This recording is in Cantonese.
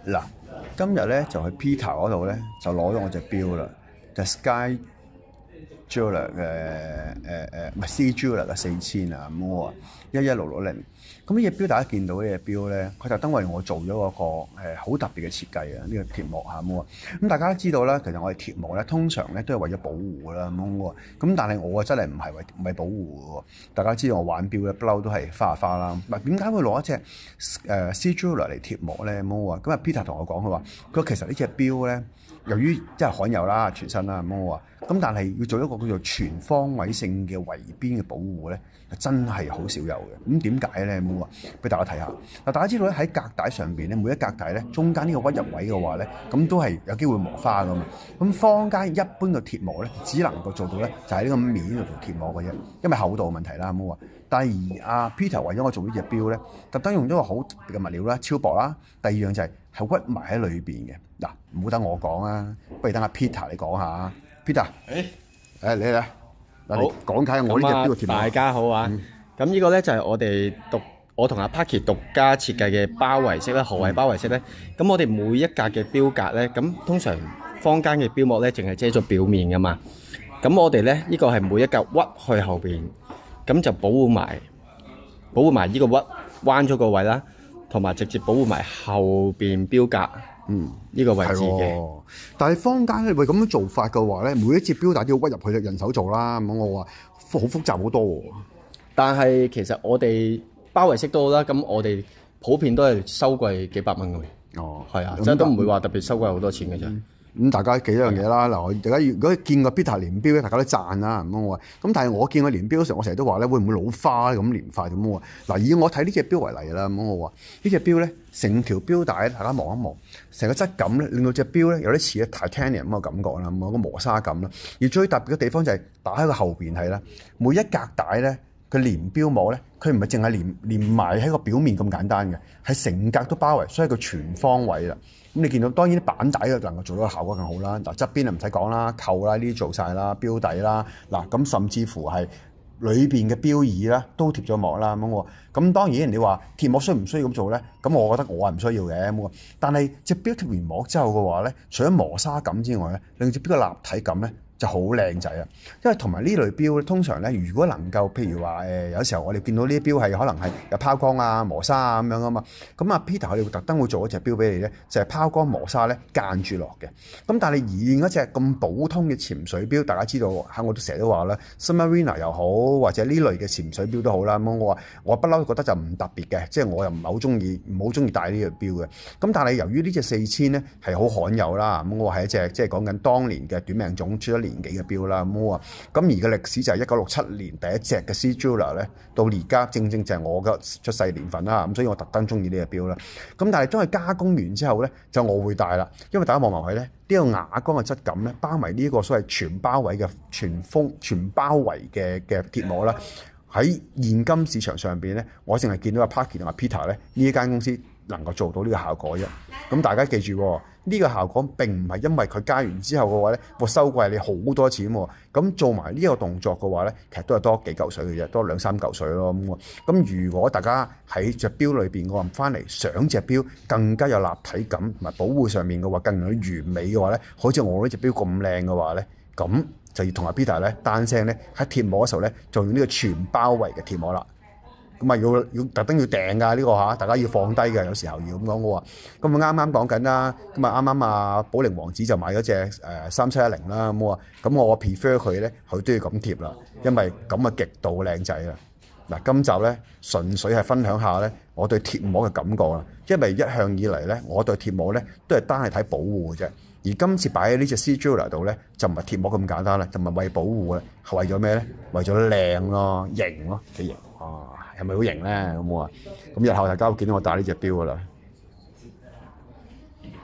嗱，今日咧就去 Peter 嗰度咧就攞咗我隻錶啦，就 Sky Jeweler 嘅唔係 C Jeweler 嘅4000啊，咁我話11660。咁呢隻錶大家見到呢隻錶咧，佢特登為我做咗個好特別嘅設計啊！呢個鐵膜嚇咁啊，咁大家都知道啦，其實我哋鐵膜咧通常咧都係為咗保護啦咁但係我真係唔係保護嘅喎。大家知道我玩錶咧不嬲都係花花啦。唔係點解會攞一隻C Jeweler 嚟貼膜咧？咁啊 Peter 同我講佢話其實呢隻錶咧，由於即係罕有啦，全新啦咁但係要做一個叫做全方位性嘅圍邊嘅保護咧，真係好少有嘅。咁點解咧？俾大家睇下。嗱，大家知道咧喺隔帶上邊咧，每一格帶咧中間呢個屈入位嘅話咧，咁都係有機會磨花噶嘛。咁坊間一般嘅鐵膜咧，只能夠做到咧就喺呢個面度做鐵膜嘅啫，因為厚度問題啦但係而Peter 為咗我做呢隻錶咧，特登用咗個好特別嘅物料啦，超薄啦。第二樣就係屈埋喺裏邊嘅。嗱，唔好等我講啊，不如等阿 Peter 你講下。Peter，你嚟，嗱，你講解我呢隻錶嘅鐵膜。大家好啊，咁呢個咧就係我同阿 Parky 獨家設計嘅包圍式啦。何謂包圍式咧？咁我哋每一格嘅錶格咧，咁通常坊間嘅錶膜咧，淨係遮咗表面噶嘛。咁我哋咧呢個係每一格屈去後邊，咁就保護埋呢個屈彎咗個位啦，同埋直接保護埋後邊錶格呢個位置嘅。但係坊間咧，咁樣做法嘅話咧，每一隻錶帶都要屈入去人手做啦。咁我話好複雜好多喎。但係其實我哋包圍式都好啦，咁我哋普遍都係收貴幾百蚊嘅。係啊，真係都唔會話特別收貴好多錢嘅啫。咁大家記一樣嘢啦，嗱，大家如果見過 Peter 年錶咧，大家都讚啦，我話。咁但係我見過年錶嗰時，我成日都話咧，會唔會老花咁年化咁喎？嗱，以我睇呢隻錶為例啦，我話呢隻錶咧，成條錶帶大家望一望，成個質感咧，令到隻錶咧有啲似 Titanium 咁嘅感覺啦，個磨砂感啦。而最特別嘅地方就係打喺個後邊睇啦，每一格帶咧。佢連錶膜咧，佢唔係淨係連埋喺個表面咁簡單嘅，係成格都包圍，所以佢全方位啦。咁你見到當然啲板帶能夠做到個效果更好啦。嗱，側邊就唔使講啦，扣啦呢啲做晒啦，錶底啦，嗱咁甚至乎係裏邊嘅錶耳啦，都貼咗膜啦。咁當然你話貼膜需唔需要咁做咧？咁我覺得我係唔需要嘅。但係隻錶貼完膜之後嘅話咧，除咗磨砂感之外咧，令隻錶嘅立體感咧，就好靚仔啊！因為同埋呢類錶咧，通常咧，如果能夠譬如話有時候我哋見到呢啲錶係可能係有拋光啊、磨砂啊咁樣啊嘛，咁Peter 佢哋會特登會做一隻錶俾你咧，就係拋光磨砂咧間住落嘅。咁但係以一隻咁普通嘅潛水錶，大家知道我都成日都話啦 Submariner 又好，或者呢類嘅潛水錶都好啦。咁我不嬲覺得就唔特別嘅，即係我又唔係好中意戴呢隻錶嘅。咁但係由於呢隻4000咧係好罕有啦，咁我係一隻即係講緊當年嘅短命種出咗年幾嘅錶啦，咁而嘅歷史就係1967年第一隻嘅 C Jeweler 咧，到而家正正就係我嘅出世年份啦，咁所以我特登中意呢隻錶啦。咁但係當佢加工完之後咧，就我會戴啦，因為大家望埋佢咧，呢個啞光嘅質感咧，包埋呢個所謂全包圍嘅全包圍嘅鐵膜啦，喺現今市場上邊咧，我淨係見到阿 Parky 同阿 Peter 咧呢一間公司能夠做到呢個效果啫。咁大家記住喎。呢個效果並唔係因為佢加完之後嘅話咧，我收貴你好多錢喎。咁做埋呢個動作嘅話咧，其實都係多幾嚿水嘅啫，多2-3嚿水咯。咁如果大家喺隻錶裏邊，我話翻嚟想隻錶更加有立體感同埋保護上面嘅話，更有完美嘅話咧，好似我呢隻錶咁靚嘅話咧，咁就要同阿 Peter 咧單聲咧喺貼膜嘅時候咧，就用呢個全包圍嘅貼膜啦。咁要特登要訂㗎呢個大家要放低嘅，有時候要咁講我話。咁啱啱講緊啦，咁啱寶齡王子就買咗隻3710啦，咁我 prefer 佢咧，佢都要咁貼啦，因為咁極度靚仔啦。嗱，今集咧純粹係分享下咧我對貼膜嘅感覺啦，因為一向以嚟咧我對貼膜咧都係單係睇保護嘅啫，而今次擺喺呢隻 C Jeweler 度咧就唔係貼膜咁簡單啦，就唔係為保護啦，係為咗咩咧？為咗靚咯，型咯，幾型啊！係咪好型咧？咁日後大家會見到我戴呢隻錶噶啦。